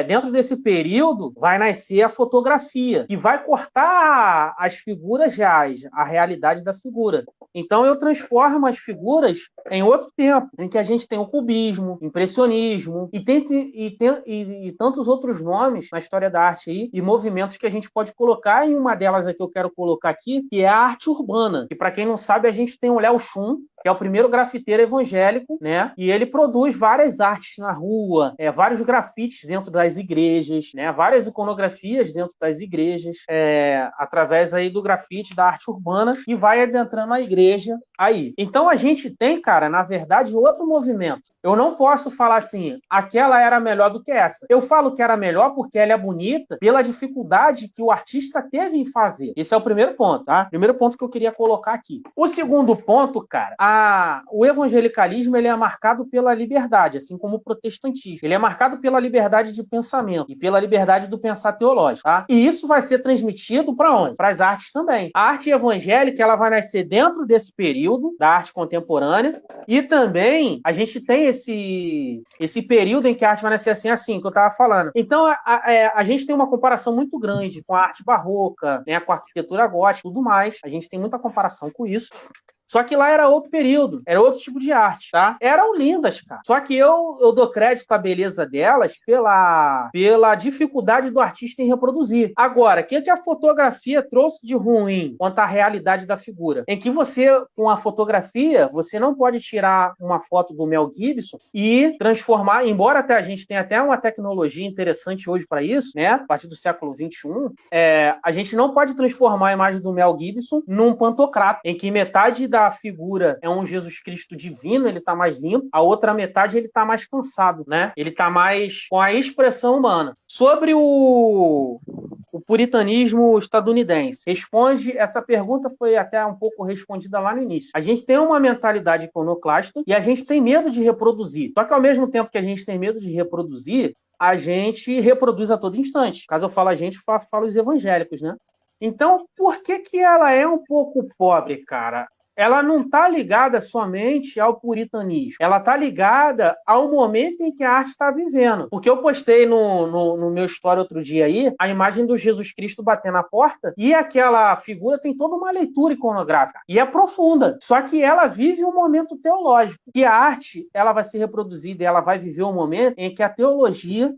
Dentro desse período vai nascer a fotografia, que vai cortar as figuras reais, a realidade da figura. Então eu transformo as figuras em outro tempo, em que a gente tem o cubismo, impressionismo e tantos outros nomes na história da arte aí, e movimentos que a gente pode colocar, e uma delas aqui eu quero colocar aqui, que é a arte urbana, que para quem não sabe, a gente tem o Léo Schum, que é o primeiro grafiteiro evangélico, né? E ele produz várias artes na rua, vários grafites dentro das igrejas, né? Várias iconografias dentro das igrejas, através aí do grafite, da arte urbana, que vai adentrando a igreja aí. Então a gente tem, cara, na verdade, outro movimento. Eu não posso falar assim, aquela era melhor do que essa. Eu falo que era melhor porque ela é bonita pela dificuldade que o artista teve em fazer. Esse é o primeiro ponto, tá? Primeiro ponto que eu queria colocar aqui. O segundo ponto, cara, o evangelicalismo ele é marcado pela liberdade, assim como o protestantismo. Ele é marcado pela liberdade de pensamento e pela liberdade do pensar teológico, tá? E isso vai ser transmitido para onde? Para as artes também. A arte evangélica ela vai nascer dentro desse período da arte contemporânea, e também a gente tem esse período em que a arte vai nascer assim que eu estava falando. Então a gente tem uma comparação muito grande com a arte barroca, né, com a arquitetura gótica e tudo mais. A gente tem muita comparação com isso. Só que lá era outro período, era outro tipo de arte, tá? Eram lindas, cara. Só que eu dou crédito à beleza delas pela dificuldade do artista em reproduzir. Agora, o que a fotografia trouxe de ruim quanto à realidade da figura? Em que você, com a fotografia, você não pode tirar uma foto do Mel Gibson e transformar, embora até a gente tenha até uma tecnologia interessante hoje para isso, né? A partir do século XXI, a gente não pode transformar a imagem do Mel Gibson num pantocrato, em que metade da da figura é um Jesus Cristo divino, ele está mais limpo, a outra metade ele está mais cansado, né? Ele está mais com a expressão humana. Sobre o puritanismo estadunidense. Essa pergunta foi até um pouco respondida lá no início. A gente tem uma mentalidade iconoclasta e a gente tem medo de reproduzir. Só que ao mesmo tempo que a gente tem medo de reproduzir, a gente reproduz a todo instante. Caso eu falo a gente, falo os evangélicos, né? Então, por que ela é um pouco pobre, cara? Ela não está ligada somente ao puritanismo. Ela está ligada ao momento em que a arte está vivendo. Porque eu postei no meu story outro dia aí a imagem do Jesus Cristo batendo na porta e aquela figura tem toda uma leitura iconográfica. E é profunda. Só que ela vive um momento teológico. Que a arte ela vai ser reproduzida e ela vai viver um momento em que a teologia,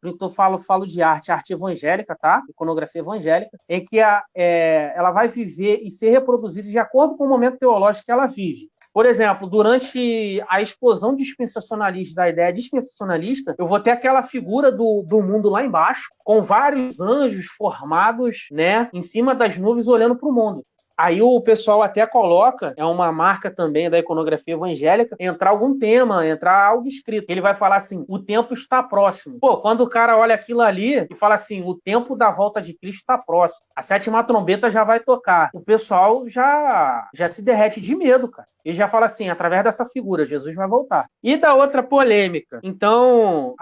então falo de arte evangélica, tá? Iconografia evangélica, em que ela vai viver e ser reproduzida de acordo com o momento teológico que ela vive. Por exemplo, durante a explosão dispensacionalista, da ideia dispensacionalista, eu vou ter aquela figura do mundo lá embaixo, com vários anjos formados, né, em cima das nuvens olhando para o mundo. Aí o pessoal até coloca, é uma marca também da iconografia evangélica, entrar algum tema, entrar algo escrito. Ele vai falar assim, o tempo está próximo. Pô, quando o cara olha aquilo ali e fala assim, o tempo da volta de Cristo está próximo. A sétima trombeta já vai tocar. O pessoal já se derrete de medo, cara. Ele já fala assim, através dessa figura, Jesus vai voltar. E da outra polêmica. Então,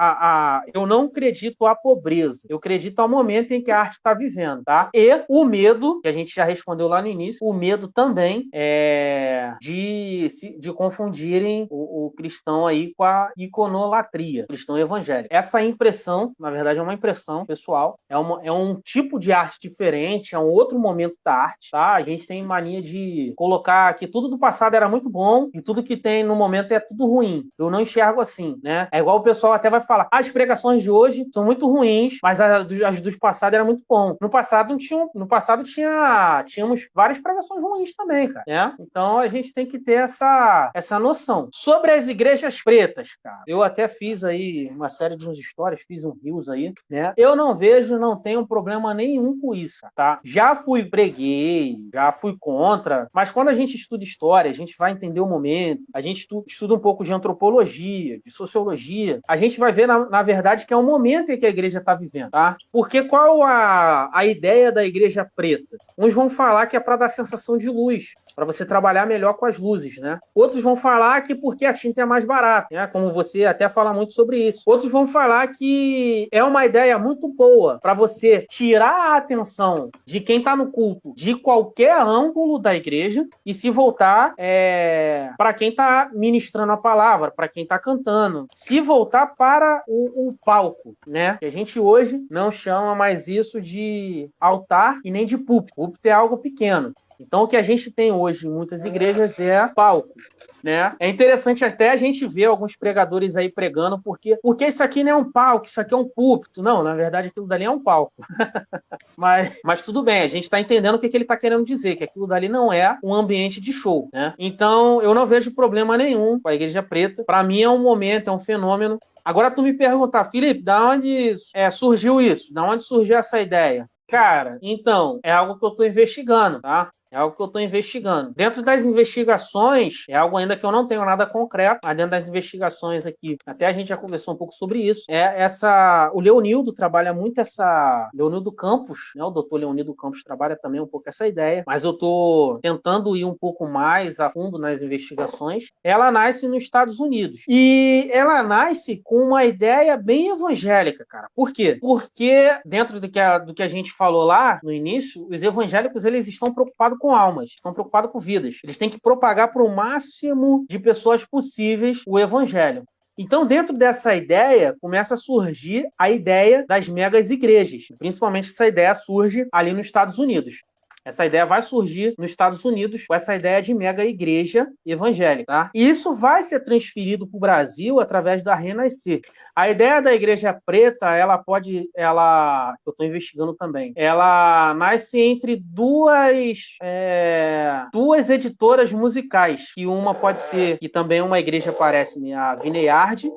eu não acredito à pobreza. Eu acredito ao momento em que a arte está vivendo, tá? E o medo, que a gente já respondeu lá no início, o medo também de confundirem o cristão aí com a iconolatria, o cristão evangélico. Essa impressão, na verdade, é uma impressão pessoal, é um tipo de arte diferente, é um outro momento da arte, tá? A gente tem mania de colocar que tudo do passado era muito bom e tudo que tem no momento é tudo ruim. Eu não enxergo assim, né? É igual o pessoal até vai falar, as pregações de hoje são muito ruins, mas as dos passados eram muito bom. No passado tínhamos várias pregações ruins também, cara, né? Então a gente tem que ter essa noção. Sobre as igrejas pretas, cara, eu até fiz aí uma série de uns stories, fiz um reels aí, né? Eu não tenho problema nenhum com isso, tá? Preguei, já fui contra, mas quando a gente estuda história, a gente vai entender o momento, a gente estuda um pouco de antropologia, de sociologia, a gente vai ver, na verdade, que é o momento em que a igreja está vivendo, tá? Porque qual a ideia da igreja preta? Uns vão falar que é para dar sensação de luz, para você trabalhar melhor com as luzes, né? Outros vão falar que porque a tinta é mais barata, né? Como você até fala muito sobre isso. Outros vão falar que é uma ideia muito boa para você tirar a atenção de quem está no culto de qualquer ângulo da igreja e se voltar para quem está ministrando a palavra, para quem está cantando, se voltar para o palco, né? Que a gente hoje não chama mais isso de altar e nem de púlpito. Púlpito é algo pequeno. Então, o que a gente tem hoje em muitas igrejas é palco, né? É interessante até a gente ver alguns pregadores aí pregando, porque isso aqui não é um palco, isso aqui é um púlpito. Não, na verdade, aquilo dali é um palco. mas tudo bem, a gente está entendendo o que ele está querendo dizer, que aquilo dali não é um ambiente de show, né? Então, eu não vejo problema nenhum com a Igreja Preta. Para mim é um momento, é um fenômeno. Agora, tu me perguntar, Felipe, da onde surgiu isso? Da onde surgiu essa ideia? Cara, então, é algo que eu estou investigando, tá? É algo que eu estou investigando. Dentro das investigações, é algo ainda que eu não tenho nada concreto, mas dentro das investigações aqui, até a gente já conversou um pouco sobre isso, o Leonildo trabalha muito Leonildo Campos, né? O doutor Leonildo Campos trabalha também um pouco essa ideia, mas eu estou tentando ir um pouco mais a fundo nas investigações. Ela nasce nos Estados Unidos. E ela nasce com uma ideia bem evangélica, cara. Por quê? Porque dentro do que a gente falou lá no início, os evangélicos eles estão preocupados com almas, estão preocupados com vidas. Eles têm que propagar para o máximo de pessoas possíveis o evangelho. Então, dentro dessa ideia, começa a surgir a ideia das megas igrejas. Principalmente essa ideia surge ali nos Estados Unidos. Essa ideia vai surgir nos Estados Unidos com essa ideia de mega igreja evangélica, tá? E isso vai ser transferido para o Brasil através da Renascer. A ideia da Igreja Preta, eu estou investigando também, ela nasce entre duas editoras musicais, que uma pode ser, que também uma igreja parece-me, a Vineyard,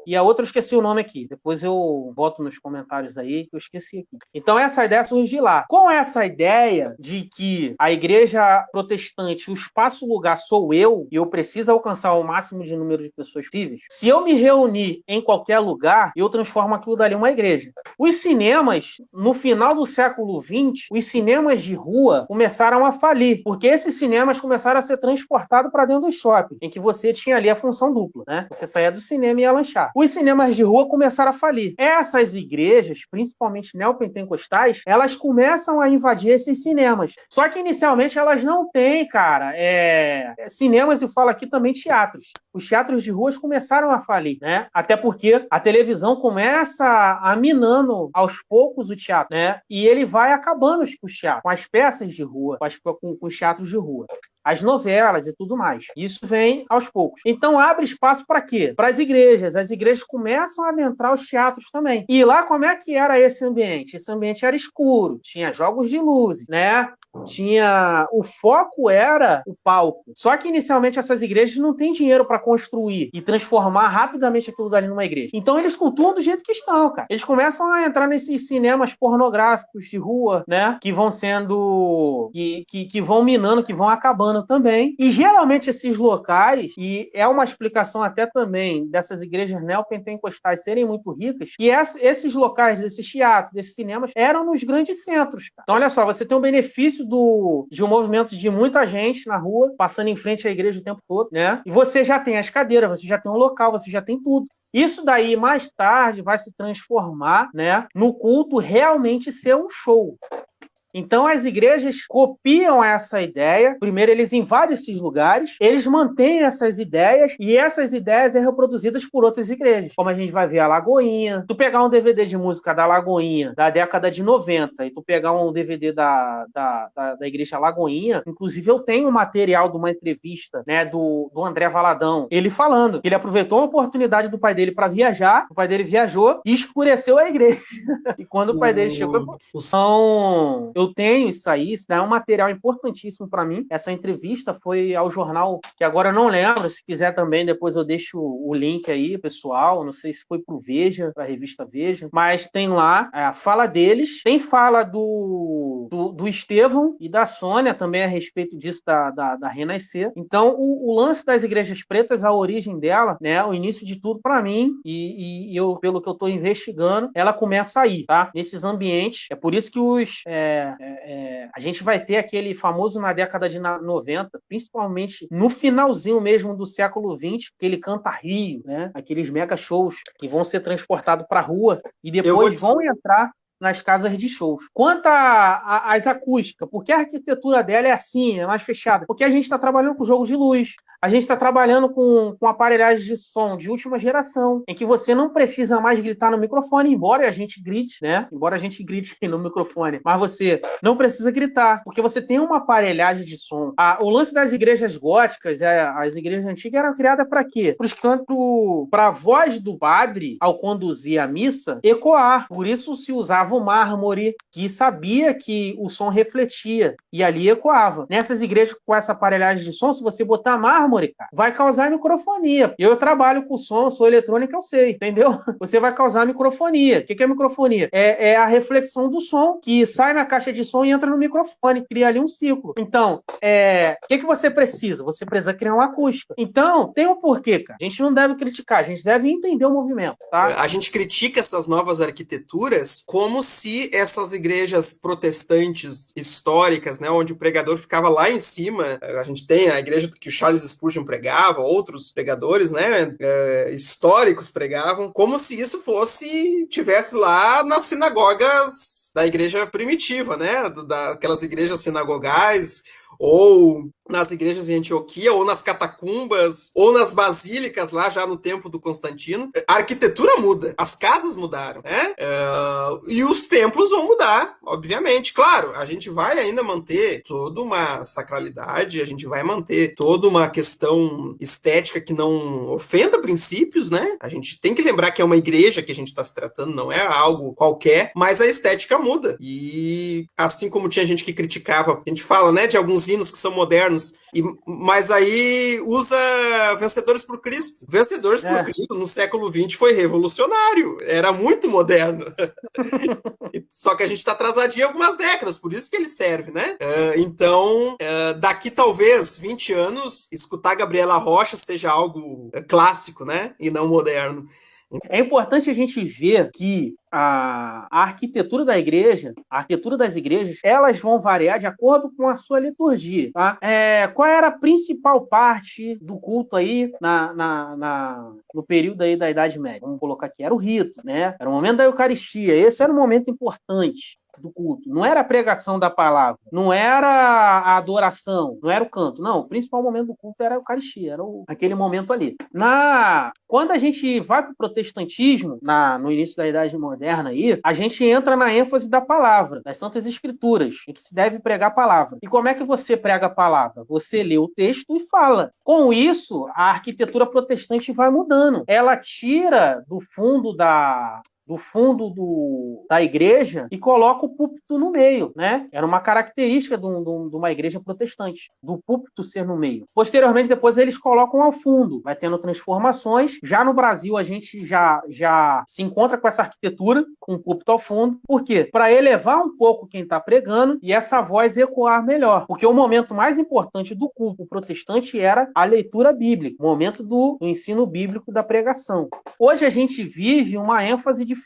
E a outra eu esqueci o nome aqui. Depois eu boto nos comentários aí, que eu esqueci aqui. Então essa ideia surge de lá. Com essa ideia de que a igreja protestante, o espaço-lugar sou eu, e eu preciso alcançar o máximo de número de pessoas possíveis, se eu me reunir em qualquer lugar, eu transformo aquilo dali em uma igreja. Os cinemas, no final do século XX, os cinemas de rua começaram a falir, porque esses cinemas começaram a ser transportados para dentro do shopping, em que você tinha ali a função dupla, né? Você saía do cinema e ia lanchar. Os cinemas de rua começaram a falir. Essas igrejas, principalmente neopentecostais, elas começam a invadir esses cinemas. Só que inicialmente elas não têm, cara, cinemas, e falo aqui também teatros. Os teatros de ruas começaram a falir, né? Até porque a televisão começa a minando aos poucos o teatro, né? E ele vai acabando com os teatros, com as peças de rua, com os teatros de rua, as novelas e tudo mais. Isso vem aos poucos. Então abre espaço para quê? Para as igrejas. As igrejas começam a adentrar os teatros também. E lá como é que era esse ambiente? Esse ambiente era escuro, tinha jogos de luzes, né? O foco era o palco. Só que inicialmente essas igrejas não têm dinheiro para construir e transformar rapidamente aquilo dali numa igreja. Então eles cultuam do jeito que estão, cara. Eles começam a entrar nesses cinemas pornográficos de rua, né? Que vão sendo... que vão minando, que vão acabando também. E geralmente esses locais, e é uma explicação até também dessas igrejas neopentecostais serem muito ricas, que esses locais, desses teatros, desses cinemas, eram nos grandes centros, cara. Então olha só, você tem um benefício de um movimento de muita gente na rua, passando em frente à igreja o tempo todo, né? E você já tem as cadeiras, você já tem um local, você já tem tudo. Isso daí, mais tarde, vai se transformar, né, no culto realmente ser um show. Então as igrejas copiam essa ideia. Primeiro eles invadem esses lugares, eles mantêm essas ideias e essas ideias são reproduzidas por outras igrejas. Como a gente vai ver a Lagoinha. Tu pegar um DVD de música da Lagoinha da década de 90 e tu pegar um DVD da igreja Lagoinha, inclusive eu tenho um material de uma entrevista, né, do André Valadão, ele falando que ele aproveitou uma oportunidade do pai dele para viajar, o pai dele viajou e escureceu a igreja. E quando o pai dele chegou... Então, eu tenho isso aí, isso é um material importantíssimo para mim. Essa entrevista foi ao jornal, que agora eu não lembro, se quiser também, depois eu deixo o link aí, pessoal, não sei se foi pro Veja, pra revista Veja, mas tem lá a fala deles, tem fala do Estevão e da Sônia também a respeito disso da Renascer. Então, o lance das igrejas pretas, a origem dela, né, o início de tudo para mim, e eu, pelo que eu estou investigando, ela começa aí, tá? Nesses ambientes. É por isso que a gente vai ter aquele famoso na década de 90, principalmente no finalzinho mesmo do século XX, que ele canta Rio, né? Aqueles mega shows que vão ser transportados para a rua e depois vão entrar nas casas de shows. Quanto às acústicas, porque a arquitetura dela é assim, é mais fechada? Porque a gente está trabalhando com jogo de luz, a gente está trabalhando com aparelhagem de som de última geração, em que você não precisa mais gritar no microfone, embora a gente grite, né? Embora a gente grite no microfone, mas você não precisa gritar, porque você tem uma aparelhagem de som. O lance das igrejas góticas, as igrejas antigas, eram criadas para quê? Para a voz do padre, ao conduzir a missa, ecoar. Por isso se usava o mármore, que sabia que o som refletia, e ali ecoava. Nessas igrejas com essa aparelhagem de som, se você botar mármore, cara, vai causar microfonia. Eu trabalho com som, sou eletrônica, eu sei, entendeu? Você vai causar microfonia. O que é microfonia? É a reflexão do som que sai na caixa de som e entra no microfone, cria ali um ciclo. Então, o que você precisa? Você precisa criar uma acústica. Então, tem um porquê, cara. A gente não deve criticar, a gente deve entender o movimento, tá? A gente critica essas novas arquiteturas como se essas igrejas protestantes históricas, né, onde o pregador ficava lá em cima, a gente tem a igreja que o Charles Spurgeon pregava, outros pregadores, né, históricos pregavam, como se isso tivesse lá nas sinagogas da igreja primitiva, né, daquelas igrejas sinagogais, ou nas igrejas em Antioquia, ou nas catacumbas, ou nas basílicas lá já no tempo do Constantino. A arquitetura muda, as casas mudaram, né? E os templos vão mudar, obviamente. Claro, a gente vai ainda manter toda uma sacralidade, a gente vai manter toda uma questão estética que não ofenda princípios, né? A gente tem que lembrar que é uma igreja que a gente está se tratando, não é algo qualquer, mas a estética muda. E assim como tinha gente que criticava, a gente fala, né, de alguns hinos que são modernos, mas aí usa Vencedores por Cristo. Vencedores por Cristo no século XX foi revolucionário, era muito moderno. Só que a gente está atrasadinho algumas décadas, por isso que ele serve, né? Então, daqui talvez 20 anos, escutar Gabriela Rocha seja algo clássico, né? E não moderno. É importante a gente ver que a arquitetura da igreja, a arquitetura das igrejas, elas vão variar de acordo com a sua liturgia, tá? Qual era a principal parte do culto aí no período aí da Idade Média? Vamos colocar aqui, era o rito, né? Era o momento da Eucaristia, esse era um momento importante do culto. Não era a pregação da palavra, não era a adoração, não era o canto, não. O principal momento do culto era a Eucaristia, era aquele momento ali. Quando a gente vai para o protestantismo, no início da Idade Moderna aí, a gente entra na ênfase da palavra, das Santas Escrituras, em que se deve pregar a palavra. E como é que você prega a palavra? Você lê o texto e fala. Com isso, a arquitetura protestante vai mudando. Ela tira do fundo da igreja e coloca o púlpito no meio, né? Era uma característica de uma igreja protestante, do púlpito ser no meio. Posteriormente, depois eles colocam ao fundo, vai tendo transformações. Já no Brasil, a gente já se encontra com essa arquitetura, com o púlpito ao fundo. Por quê? Para elevar um pouco quem está pregando e essa voz ecoar melhor. Porque o momento mais importante do culto protestante era a leitura bíblica, o momento do ensino bíblico da pregação. Hoje a gente vive uma ênfase diferente.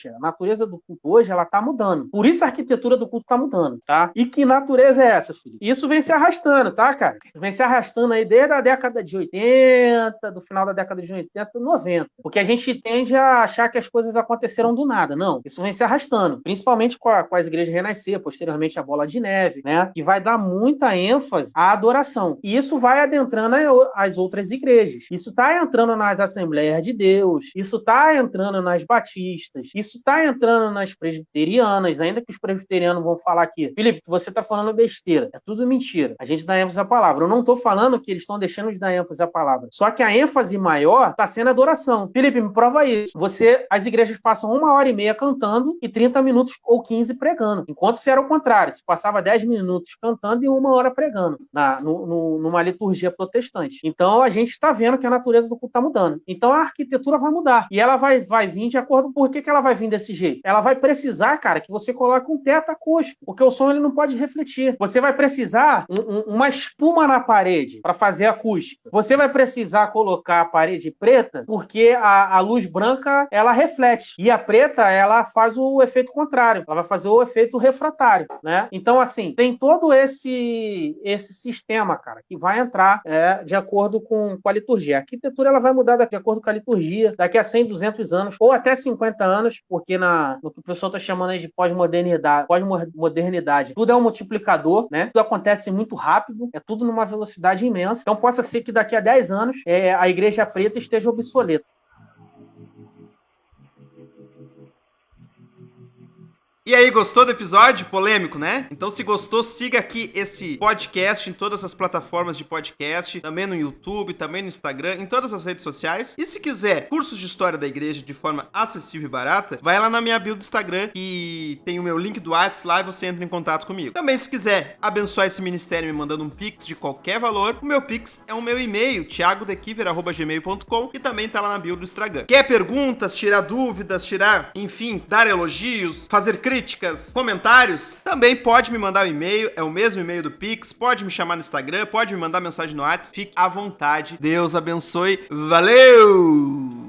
A natureza do culto hoje, ela tá mudando. Por isso a arquitetura do culto tá mudando, tá? E que natureza é essa, filho? Isso vem se arrastando, tá, cara? Vem se arrastando aí desde a década de 80, do final da década de 80, 90. Porque a gente tende a achar que as coisas aconteceram do nada. Não. Isso vem se arrastando. Principalmente com as igrejas Renascer, posteriormente a Bola de Neve, né? Que vai dar muita ênfase à adoração. E isso vai adentrando as outras igrejas. Isso tá entrando nas Assembleias de Deus. Isso tá entrando nas batistas. Isso está entrando nas presbiterianas, ainda que os presbiterianos vão falar aqui, Felipe, você está falando besteira, é tudo mentira, a gente dá ênfase à palavra. Eu não estou falando que eles estão deixando de dar ênfase à palavra, só que a ênfase maior está sendo a adoração. Felipe, me prova isso. As igrejas passam 1h30 cantando e 30 minutos ou 15 pregando, enquanto se era o contrário, se passava 10 minutos cantando e 1 hora pregando, numa liturgia protestante. Então a gente está vendo que a natureza do culto está mudando. Então a arquitetura vai mudar, e ela vai vir de acordo com. Por que ela vai vir desse jeito? Ela vai precisar, cara, que você coloque um teto acústico, porque o som ele não pode refletir. Você vai precisar uma espuma na parede para fazer acústica. Você vai precisar colocar a parede preta, porque a luz branca ela reflete, e a preta ela faz o efeito contrário, ela vai fazer o efeito refratário, né? Então, assim, tem todo esse sistema, cara, que vai entrar de acordo com a liturgia. A arquitetura ela vai mudar de acordo com a liturgia, daqui a 100, 200 anos, ou até 50 anos, porque no que o pessoal está chamando aí de pós-modernidade, tudo é um multiplicador, né? Tudo acontece muito rápido, é tudo numa velocidade imensa. Então, possa ser que daqui a 10 anos a Igreja Preta esteja obsoleta. E aí, gostou do episódio? Polêmico, né? Então, se gostou, siga aqui esse podcast em todas as plataformas de podcast, também no YouTube, também no Instagram, em todas as redes sociais. E se quiser cursos de história da igreja de forma acessível e barata, vai lá na minha bio do Instagram, que tem o meu link do WhatsApp, lá e você entra em contato comigo. Também, se quiser abençoar esse ministério me mandando um Pix de qualquer valor, o meu Pix é o meu e-mail, thiagodequiver@gmail.com, que também tá lá na bio do Instagram. Quer perguntas, tirar dúvidas, enfim, dar elogios, fazer críticas, comentários, também pode me mandar um e-mail, é o mesmo e-mail do Pix, pode me chamar no Instagram, pode me mandar mensagem no WhatsApp, fique à vontade. Deus abençoe, valeu!